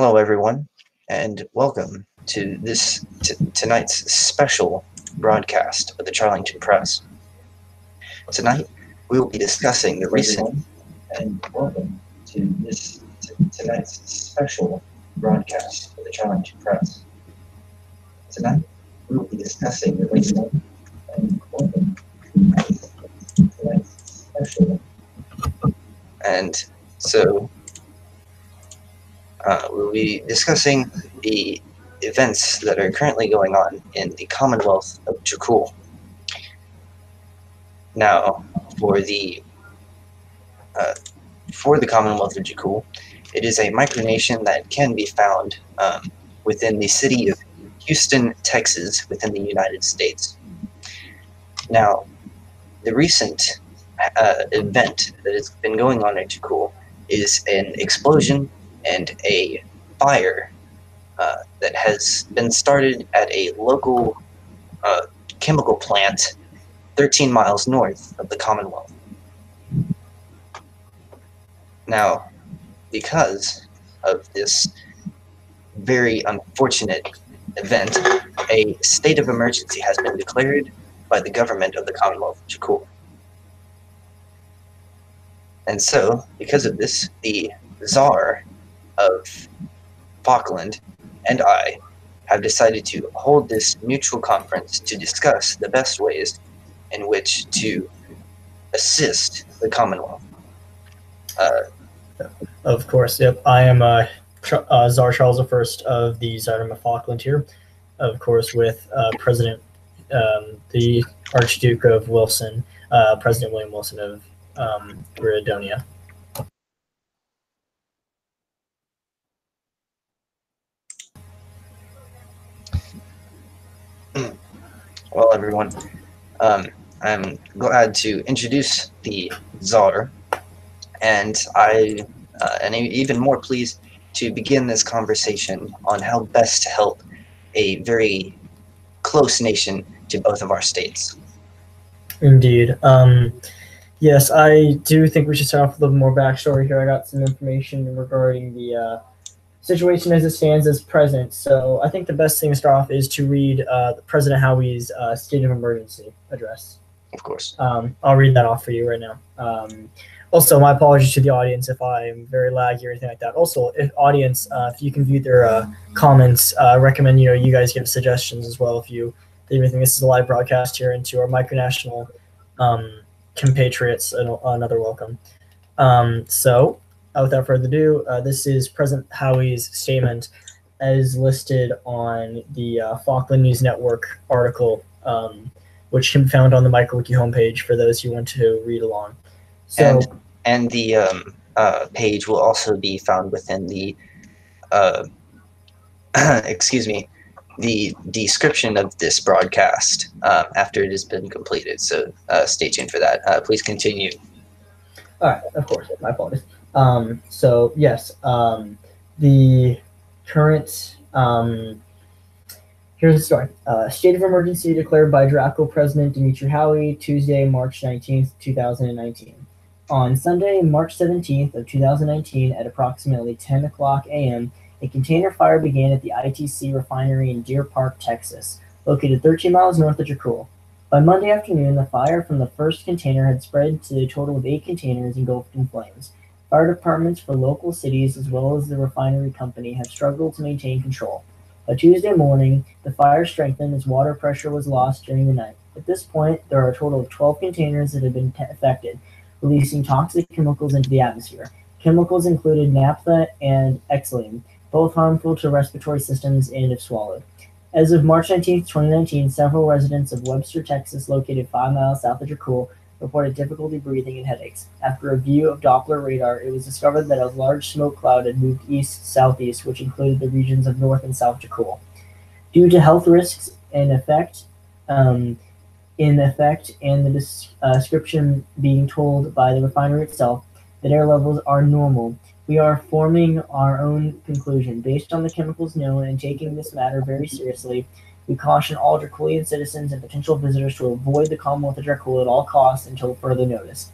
Hello, everyone, and welcome to tonight's special broadcast of the Charlington Press. Tonight, we will be discussing the recent and welcome to tonight's special broadcast of the Charlington Press. Tonight, we will be discussing the recent and welcome to tonight's special. And so, we'll be discussing the events that are currently going on in the Commonwealth of Dracul. Now, for the Commonwealth of Dracul, it is a micronation that can be found within the city of Houston, Texas, within the United States. Now, the recent event that has been going on in Dracul is an explosion and a fire that has been started at a local chemical plant 13 miles north of the Commonwealth. Now, because of this very unfortunate event, a state of emergency has been declared by the government of the Commonwealth of Dracul. And so, because of this, the Tsar of Phokland and I have decided to hold this mutual conference to discuss the best ways in which to assist the Commonwealth. Of course, yep. I am Tsar Charles I of the Tsardom of Phokland here, of course, with President, the Archduke of Wilson, President William Wilson of Gradonia. Well, everyone, I'm glad to introduce the Tsar, and I am even more pleased to begin this conversation on how best to help a very close nation to both of our states. Indeed. Yes, I do think we should start off with a little more backstory here. I got some information regarding the situation as it stands as present. So I think the best thing to start off is to read President Howie's State of Emergency address. Of course. I'll read that off for you right now. Also, my apologies to the audience if I'm very laggy or anything like that. Also, if you can view their comments, I recommend you guys give suggestions as well if you think this is a live broadcast here, and to our micronational compatriots, another welcome. So, without further ado, this is President Howie's statement as listed on the Phokland News Network article, which can be found on the MicroWiki homepage for those who want to read along. So, and the page will also be found within the the description of this broadcast after it has been completed. So stay tuned for that. Please continue. All right, of course, my apologies. So yes, the current here's the story. State of emergency declared by Dracul President Dimitri Howie, Tuesday, March 19th, 2019. On Sunday, March 17th of 2019 at approximately 10 o'clock a.m., a container fire began at the ITC refinery in Deer Park, Texas, located 13 miles north of Dracul. By Monday afternoon, the fire from the first container had spread to a total of 8 containers engulfed in flames. Fire departments for local cities as well as the refinery company have struggled to maintain control. By Tuesday morning, the fire strengthened as water pressure was lost during the night. At this point, there are a total of 12 containers that have been affected, releasing toxic chemicals into the atmosphere. Chemicals included naphtha and xylene, both harmful to respiratory systems and if swallowed. As of March 19, 2019, several residents of Webster, Texas, located 5 miles south of Dracul, reported difficulty breathing and headaches. After a view of Doppler radar, it was discovered that a large smoke cloud had moved east-southeast, which included the regions of North and South Dracul. Due to health risks and and the description being told by the refinery itself that air levels are normal, we are forming our own conclusion. Based on the chemicals known and taking this matter very seriously, we caution all Draculian citizens and potential visitors to avoid the Commonwealth of Dracul at all costs until further notice.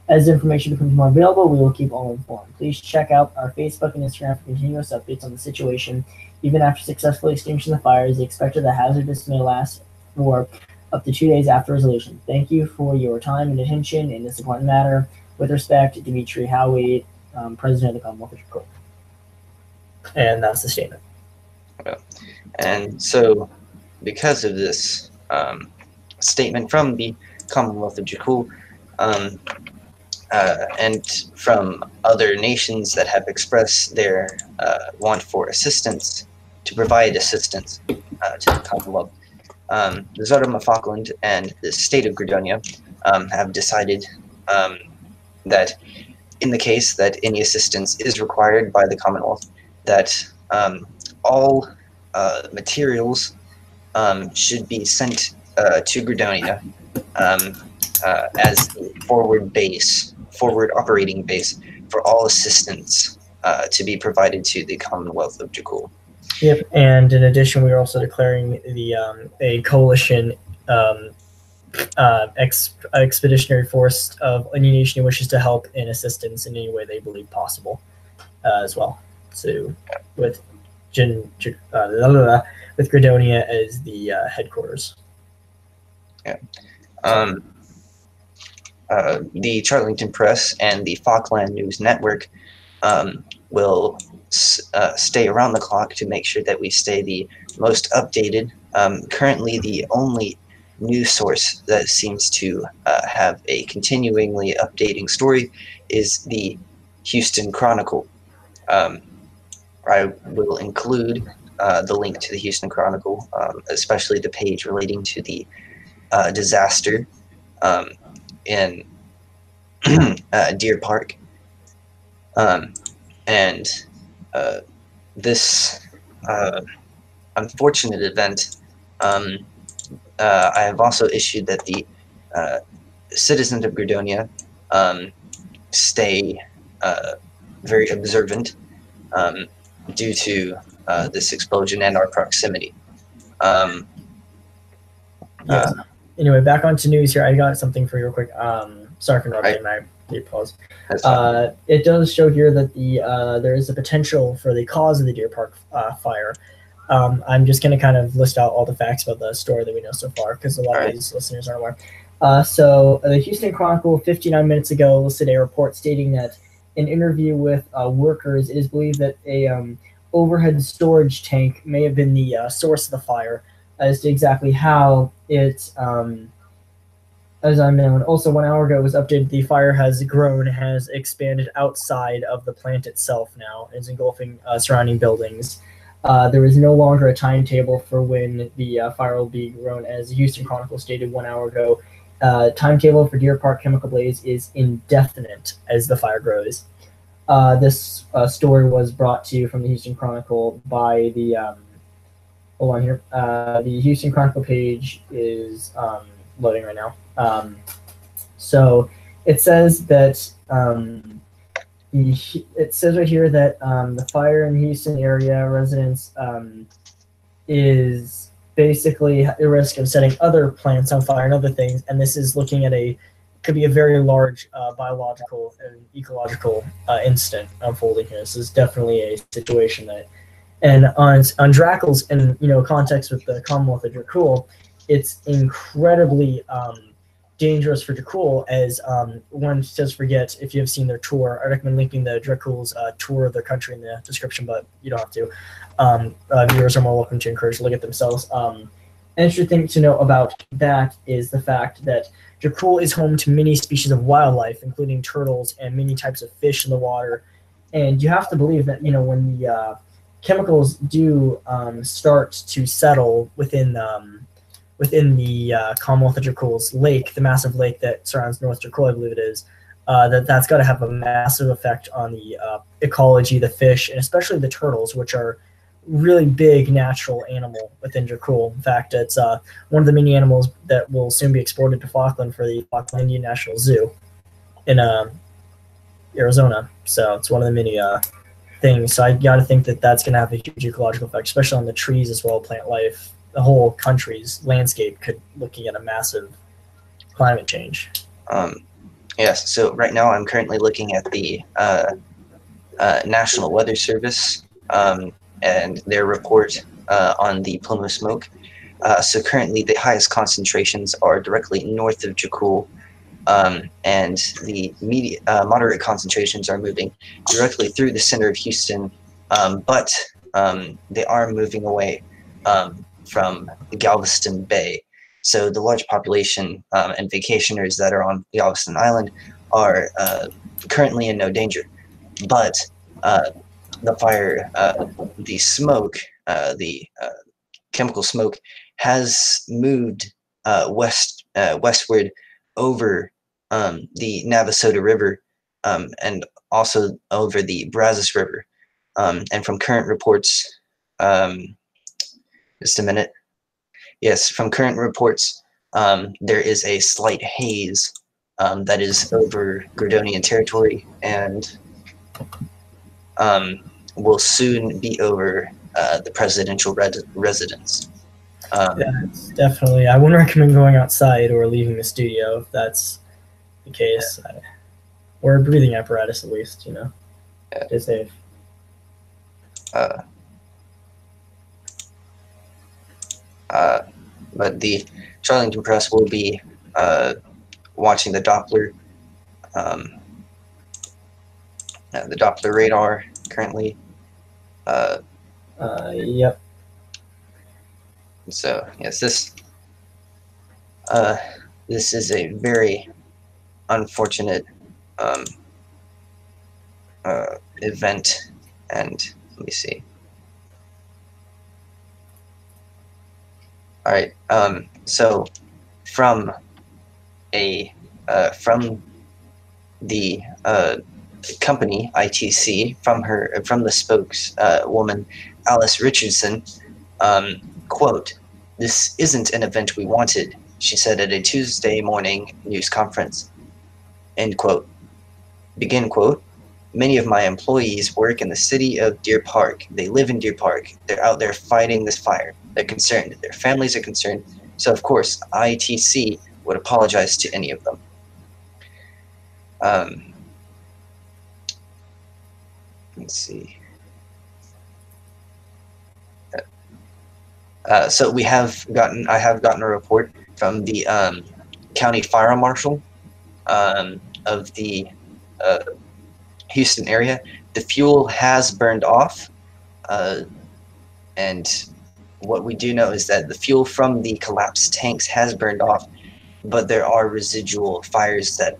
As information becomes more available, we will keep all informed. Please check out our Facebook and Instagram for continuous updates on the situation. Even after successfully extinguishing the fire, it is expected the hazardous may last for up to 2 days after resolution. Thank you for your time and attention in this important matter. With respect, Dimitri Howie, President of the Commonwealth of Dracul. And that's the statement. And so, because of this statement from the Commonwealth of Dracul, and from other nations that have expressed their want for assistance, to provide assistance to the Commonwealth, the Tsar of Phokland and the state of Gradonia have decided that in the case that any assistance is required by the Commonwealth, that all materials should be sent to Gradonia as the forward operating base for all assistance to be provided to the Commonwealth of Dracul. Yep, and in addition, we are also declaring the a coalition expeditionary force of any nation who wishes to help and assistance in any way they believe possible, as well. So, with Gradonia as the headquarters. Yeah. The Charlington Press and the Falkland News Network will stay around the clock to make sure that we stay the most updated. Currently, the only news source that seems to have a continually updating story is the Houston Chronicle. I will include the link to the Houston Chronicle, especially the page relating to the disaster in Deer Park. And this unfortunate event, I have also issued that the citizens of Gradonia stay very observant due to this explosion and our proximity. Yes. Anyway, back onto news here. I got something for you real quick. Sorry for interrupting my pause. It does show here that there is a potential for the cause of the Deer Park fire. I'm just going to kind of list out all the facts about the story that we know so far, because a lot of these listeners aren't aware. So the Houston Chronicle 59 minutes ago listed a report stating that in an interview with workers, it is believed that a overhead storage tank may have been the source of the fire. As to exactly how it, as unknown. Also, 1 hour ago, it was updated. The fire has grown, has expanded outside of the plant itself now, and is engulfing surrounding buildings. There is no longer a timetable for when the fire will be grown, as the Houston Chronicle stated 1 hour ago. Timetable for Deer Park chemical blaze is indefinite as the fire grows. This story was brought to you from the Houston Chronicle by the hold on here. The Houston Chronicle page is loading right now. So it says that it says right here that the fire in the Houston area residents is basically a risk of setting other plants on fire and other things. And this is looking at could be a very large biological and ecological incident unfolding here. This is definitely a situation that. And on Dracul's, in context with the Commonwealth of Dracul, it's incredibly dangerous for Dracul, as one does forget, if you have seen their tour, I recommend linking the Dracul's tour of their country in the description, but you don't have to. Viewers are more welcome to encourage to look at themselves. An interesting thing to know about that is the fact that Dracul is home to many species of wildlife, including turtles and many types of fish in the water. And you have to believe that, when the chemicals do start to settle within the Commonwealth of Dracul's lake, the massive lake that surrounds North Dracul, I believe it is, that's got to have a massive effect on the ecology, the fish, and especially the turtles, which are really big natural animal within Dracul. In fact, it's one of the many animals that will soon be exported to Phokland for the Phokland Indian National Zoo in Arizona. So it's one of the many things. So I got to think that that's going to have a huge ecological effect, especially on the trees as well, plant life. The whole country's landscape could looking at a massive climate change. Yes, so right now I'm currently looking at the National Weather Service and their report on the plume of smoke. So currently the highest concentrations are directly north of Dracul, and the moderate concentrations are moving directly through the center of Houston, but they are moving away from Galveston Bay. So the large population and vacationers that are on Galveston Island are currently in no danger. But the fire, the smoke, the chemical smoke has moved westward over the Navasota River and also over the Brazos River. And from current reports, just a minute. Yes, from current reports, there is a slight haze that is over Gradonian territory and will soon be over the presidential residence. Yeah, it's definitely. I wouldn't recommend going outside or leaving the studio if that's the case. Or a breathing apparatus, at least, you know. Stay safe. But the Charlington Press will be watching the Doppler radar currently. Yep. So yes, this is a very unfortunate event, and let me see. All right. So from the company ITC, from the spokeswoman Alice Richardson, quote, "This isn't an event we wanted," she said at a Tuesday morning news conference. End quote. Begin quote. "Many of my employees work in the city of Deer Park. They live in Deer Park. They're out there fighting this fire. They're concerned. Their families are concerned. So, of course, ITC would apologize to any of them." Let's see. So I have gotten a report from the county fire marshal of the Houston area. The fuel has burned off, and what we do know is that the fuel from the collapsed tanks has burned off, but there are residual fires that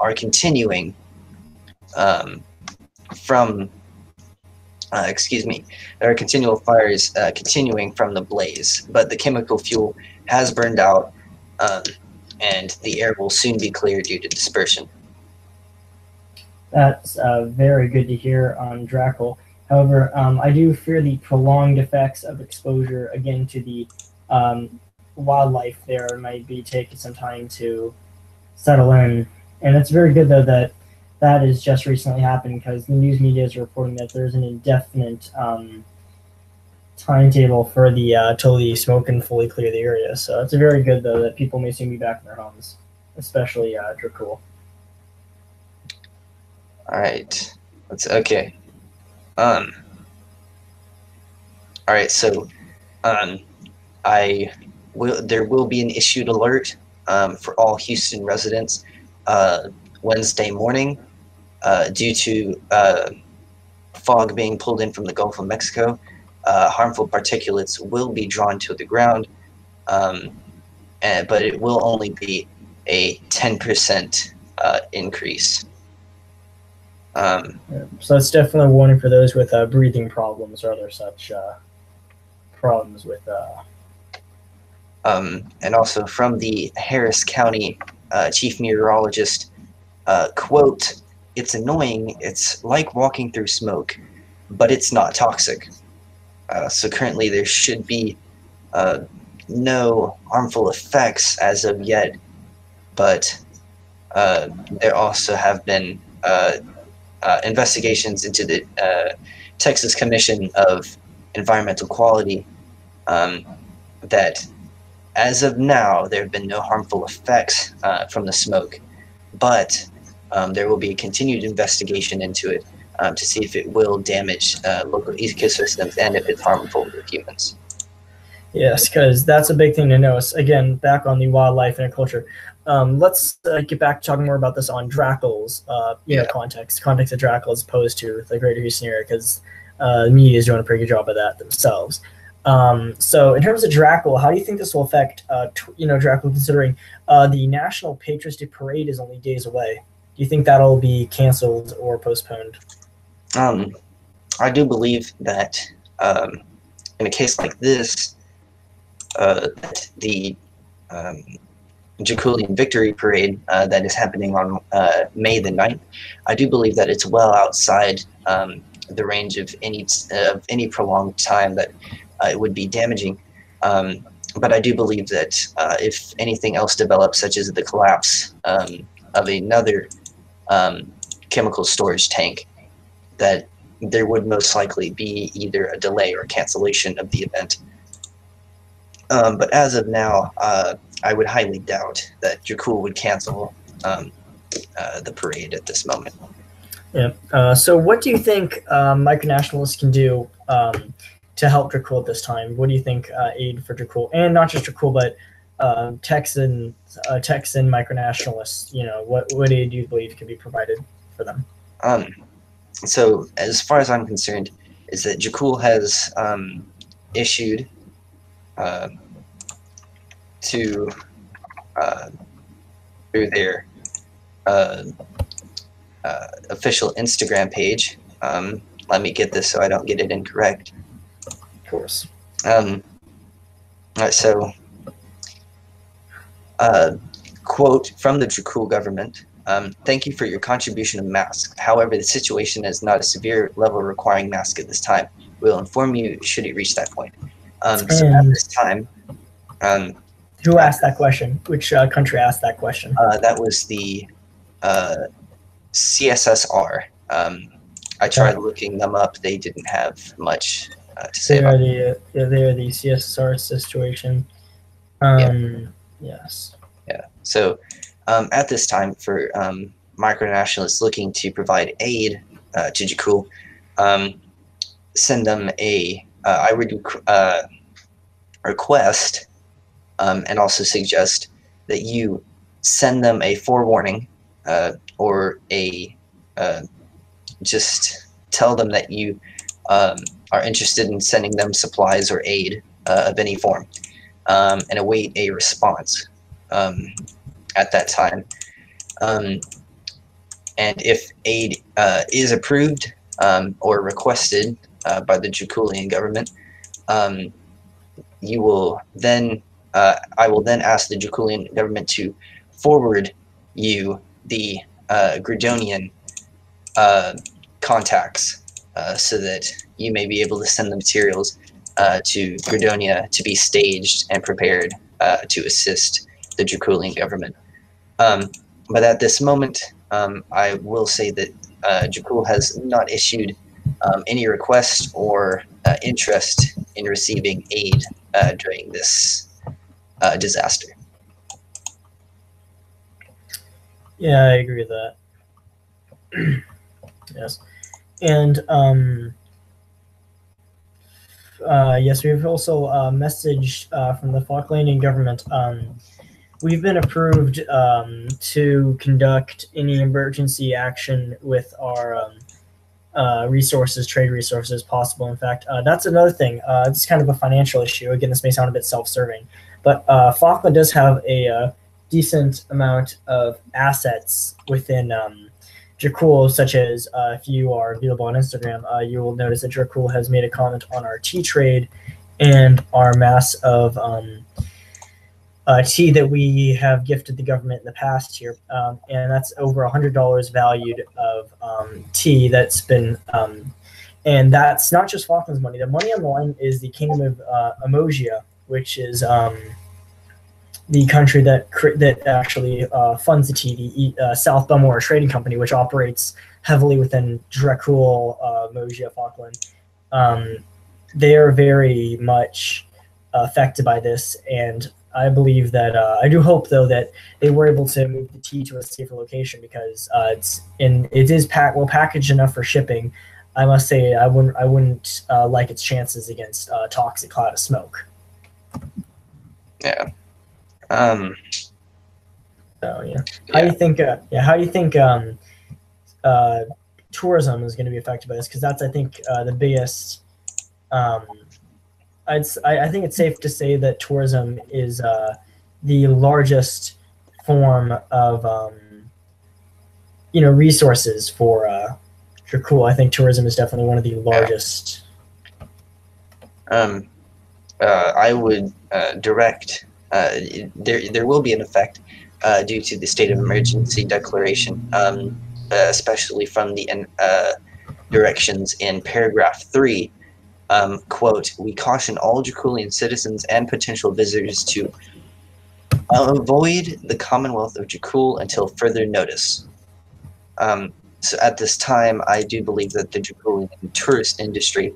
are continuing there are continual fires continuing from the blaze, but the chemical fuel has burned out, and the air will soon be clear due to dispersion. That's very good to hear on Dracul. However, I do fear the prolonged effects of exposure again to the wildlife there might be taking some time to settle in. And it's very good, though, that has just recently happened, because the news media is reporting that there's an indefinite timetable for the totally smoke and fully clear the area. So it's very good, though, that people may soon be back in their homes, especially Dracul. All right, that's okay. All right, so there will be an issued alert for all Houston residents Wednesday morning due to fog being pulled in from the Gulf of Mexico. Harmful particulates will be drawn to the ground, but it will only be a 10% increase. So it's definitely a warning for those with breathing problems or other such problems with. And also from the Harris County chief meteorologist, quote, "It's annoying. It's like walking through smoke, but it's not toxic." So currently there should be no harmful effects as of yet, but there also have been investigations into the Texas Commission of Environmental Quality that as of now there have been no harmful effects from the smoke, but there will be a continued investigation into it to see if it will damage local ecosystems and if it's harmful to humans. Yes, because that's a big thing to know. Again, back on the wildlife and culture. Let's get back to talking more about this on Dracul's context of Dracul as opposed to the Greater Houston area, because the media is doing a pretty good job of that themselves. So in terms of Dracul, how do you think this will affect Dracul, considering the National Patriots Day Parade is only days away? Do you think that'll be canceled or postponed? I do believe that in a case like this, the Draculian Victory Parade that is happening on May the 9th, I do believe that it's well outside the range of any prolonged time that it would be damaging. But I do believe that if anything else develops, such as the collapse of another chemical storage tank, that there would most likely be either a delay or cancellation of the event. But as of now, I would highly doubt that Dracul would cancel the parade at this moment. Yeah. So what do you think micronationalists can do to help Dracul at this time? What do you think aid for Dracul, and not just Dracul, but Texan micronationalists? What aid do you believe can be provided for them? So as far as I'm concerned, is that Dracul has issued through their official Instagram page. Let me get this so I don't get it incorrect. Of course. So, quote from the Dracul government: "Thank you for your contribution of masks. However, the situation is not a severe level requiring masks at this time. We'll inform you should it reach that point." So at this time, who asked that question? Which country asked that question? That was the CSSR. I tried looking them up. They didn't have much to say about it. They are the CSSR situation. Yes. Yeah. So at this time, for micronationalists looking to provide aid to Dracul, send them I would request and also suggest that you send them a forewarning or just tell them that you are interested in sending them supplies or aid of any form, and await a response at that time. And if aid is approved or requested by the Draculian government, you will then I will then ask the Draculian government to forward you the Gradonian contacts so that you may be able to send the materials to Gradonia to be staged and prepared to assist the Draculian government. But at this moment, I will say that Dracul has not issued any request or interest in receiving aid during this disaster. Yeah, I agree with that. Yes. And yes, we've also messaged from the Phoklandian government. We've been approved to conduct any emergency action with our resources, trade resources possible. In fact, that's another thing. It's kind of a financial issue. Again, this may sound a bit self-serving, but Phokland does have a decent amount of assets within Dracul, such as if you are viewable on Instagram, you will notice that Dracul has made a comment on our tea trade and our mass of tea that we have gifted the government in the past year, and that's over $100 valued of tea that's been, and that's not just Phokland's money. The money on the line is the Kingdom of Emogia, which is the country that actually funds the tea, the South Belmore Trading Company, which operates heavily within Dracul, Emogia, Phokland. They are very much affected by this, and I believe that I do hope though that they were able to move the tea to a safer location because it is packaged enough for shipping. I must say I wouldn't like its chances against a toxic cloud of smoke. Yeah. So yeah, how do you think? How do you think tourism is going to be affected by this? Because that's I think the biggest. I think it's safe to say that tourism is the largest form of resources for Dracul. I think tourism is definitely one of the largest. I would direct. There will be an effect due to the state of emergency declaration, especially from the directions in paragraph 3. Quote, we caution all Draculian citizens and potential visitors to avoid the Commonwealth of Dracul until further notice. So at this time, I do believe that the Draculian tourist industry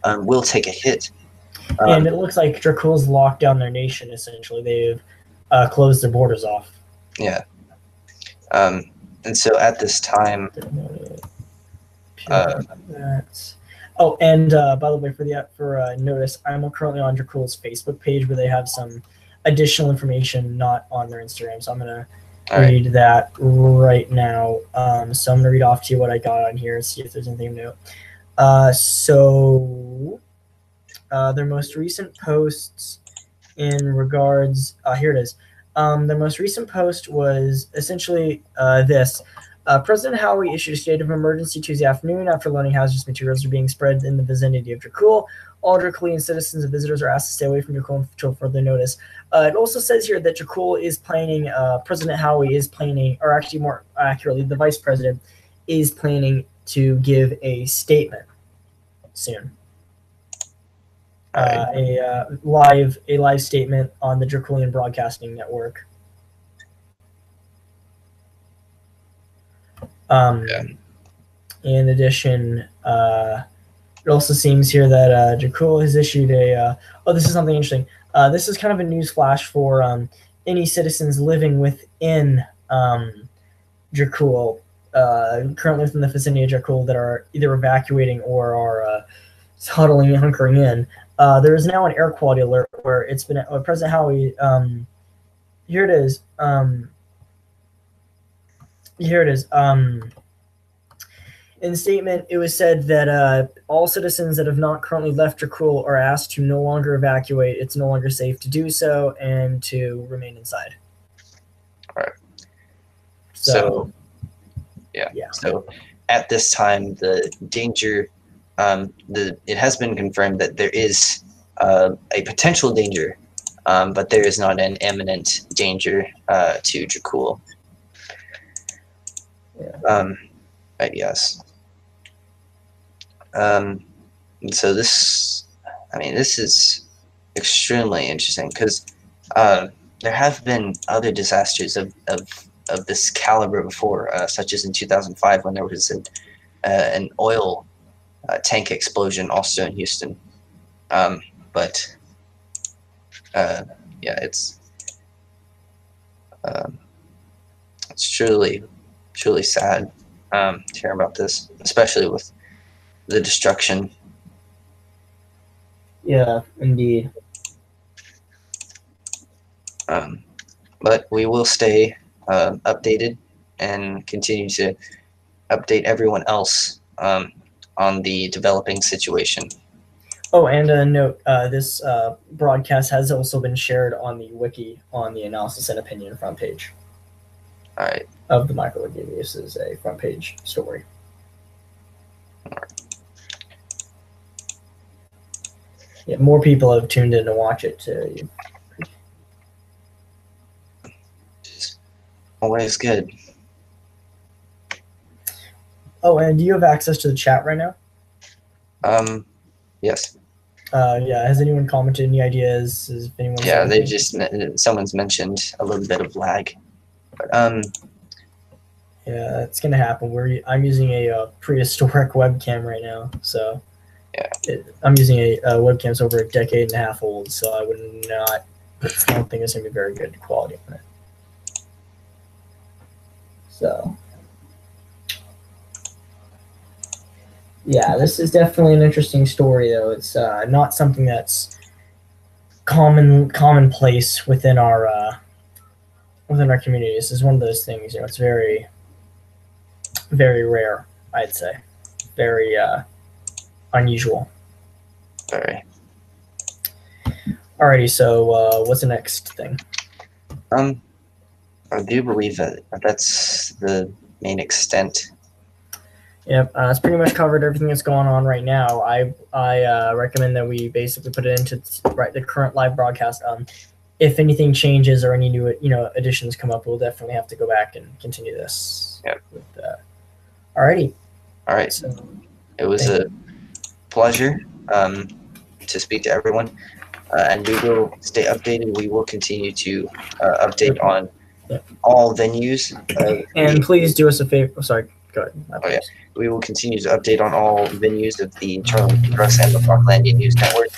will take a hit. And it looks like Dracul's locked down their nation, essentially. They've closed their borders off. Yeah. And so at this time... Oh, and by the way, for notice, I'm currently on Dracul's Facebook page where they have some additional information not on their Instagram. So I'm going to read that right now. So I'm going to read off to you what I got on here and see if there's anything to note. So their most recent posts in regards... here it is. Their most recent post was essentially this. President Howie issued a state of emergency Tuesday afternoon after learning hazardous materials are being spread in the vicinity of Dracul. All Draculian citizens and visitors are asked to stay away from Dracul until further notice. It also says here that Dracul is planning, President Howie is planning, or actually more accurately, the Vice President is planning to give a statement soon. A live statement on the Draculian Broadcasting Network. In addition, it also seems here that Dracul has issued this is something interesting. This is kind of a news flash for any citizens living within Dracul, currently within the vicinity of Dracul that are either evacuating or are huddling and hunkering in. There is now an air quality alert where it's been President Howie. Here it is. In the statement, it was said that all citizens that have not currently left Dracul are asked to no longer evacuate. It's no longer safe to do so and to remain inside. All right. So at this time, the danger, it has been confirmed that there is a potential danger, but there is not an imminent danger to Dracul. But yes. And so this is extremely interesting because there have been other disasters of this caliber before, such as in 2005 when there was an oil tank explosion also in Houston. But it's truly sad to hear about this, especially with the destruction. Yeah, indeed. But we will stay updated and continue to update everyone else on the developing situation. Oh, and a note, this broadcast has also been shared on the wiki on the Analysis and Opinion front page. All right. Of the microwave. This is a front page story. Yeah, more people have tuned in to watch it too. Always good. Oh, and do you have access to the chat right now? Yes. Yeah. Has anyone commented any ideas? Has anyone? Yeah, they just someone's mentioned a little bit of lag. But yeah, it's gonna happen. I'm using a prehistoric webcam right now, so yeah, I'm using a webcam's over a decade and a half old, so I would not I don't think it's going to be very good quality on it. So, yeah, this is definitely an interesting story, though. It's not something that's commonplace within our community. This is one of those things, it's very, very rare, I'd say. Very unusual. Very. Alrighty, so what's the next thing? I do believe that that's the main extent. Yep, it's pretty much covered everything that's going on right now. I recommend that we basically put it into the current live broadcast. If anything changes or any new additions come up, we'll definitely have to go back and continue this. Yep. Alrighty. All right. So it was a pleasure to speak to everyone, and we will stay updated. We will continue to update on all venues. And please do us a favor. Oh, sorry. Go ahead. Oh, yeah. We will continue to update on all venues of the Charlington Press and the Phoklandian News Network.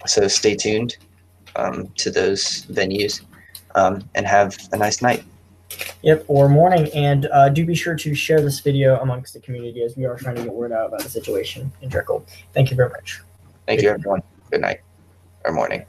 So stay tuned to those venues, and have a nice night. Yep, or morning. And do be sure to share this video amongst the community, as we are trying to get word out about the situation in Dracul. Thank you very much. Thank you, everyone. Good night or morning.